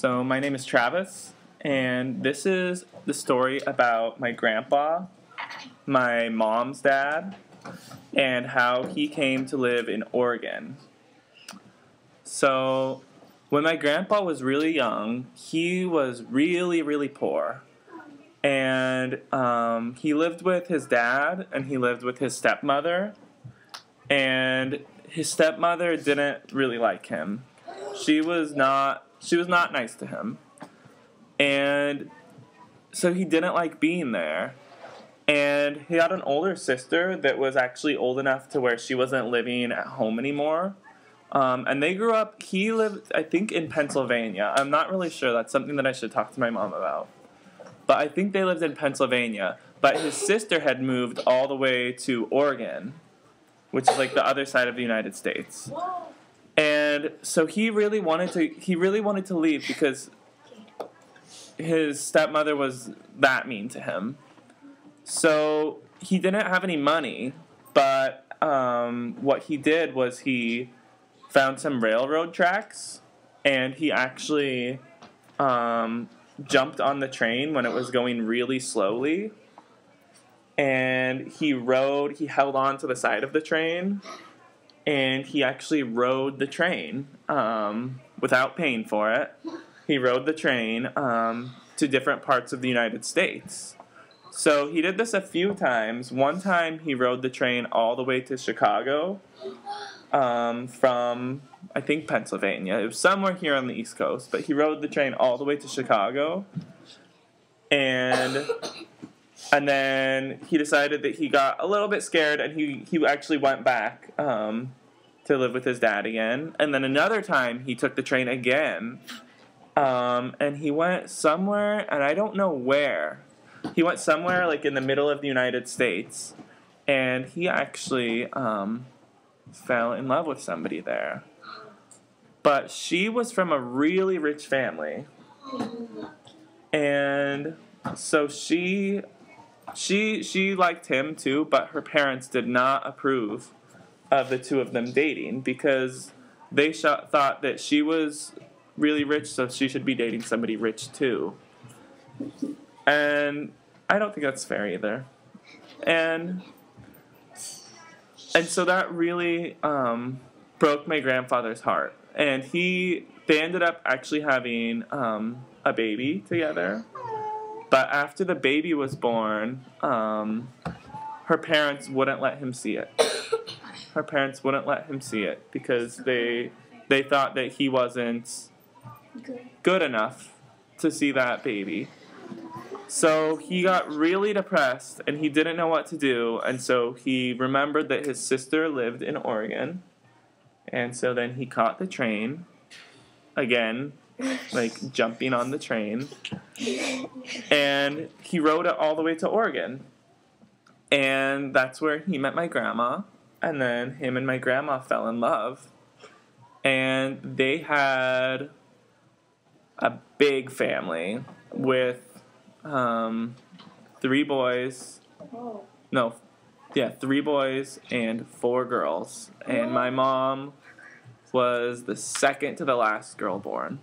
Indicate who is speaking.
Speaker 1: So my name is Travis, and this is the story about my grandpa, my mom's dad, and how he came to live in Oregon. So when my grandpa was really young, he was really, really poor. And he lived with his dad, and he lived with his stepmother. And his stepmother didn't really like him. She was not nice to him. And so he didn't like being there. And he had an older sister that was actually old enough to where she wasn't living at home anymore. And they grew up, he lived, I think, in Pennsylvania. I'm not really sure. That's something that I should talk to my mom about. But I think they lived in Pennsylvania. But his sister had moved all the way to Oregon, which is like the other side of the United States. And so he really wanted to leave because his stepmother was that mean to him. So he didn't have any money, but what he did was he found some railroad tracks, and he actually jumped on the train when it was going really slowly. And he held on to the side of the train, and he actually rode the train without paying for it. He rode the train to different parts of the United States. So he did this a few times. One time he rode the train all the way to Chicago from, I think, Pennsylvania. It was somewhere here on the East Coast, but he rode the train all the way to Chicago. And then he decided that he got a little bit scared, and he actually went back to live with his dad again. And then another time he took the train again, and he went somewhere, and I don't know where. He went somewhere like in the middle of the United States, and he actually fell in love with somebody there. But she was from a really rich family, and so she liked him too, but her parents did not approve of the two of them dating because they thought that she was really rich, so she should be dating somebody rich too. And I don't think that's fair either. And so that really broke my grandfather's heart. And they ended up actually having a baby together. But after the baby was born, her parents wouldn't let him see it. Her parents wouldn't let him see it because they thought that he wasn't good enough to see that baby. So he got really depressed, and he didn't know what to do, and so he remembered that his sister lived in Oregon, and so then he caught the train, again, like jumping on the train, and he rode it all the way to Oregon, and that's where he met my grandma, and then him and my grandma fell in love, and they had a big family with 3 boys. No, yeah, 3 boys and 4 girls. And my mom was the second to the last girl born.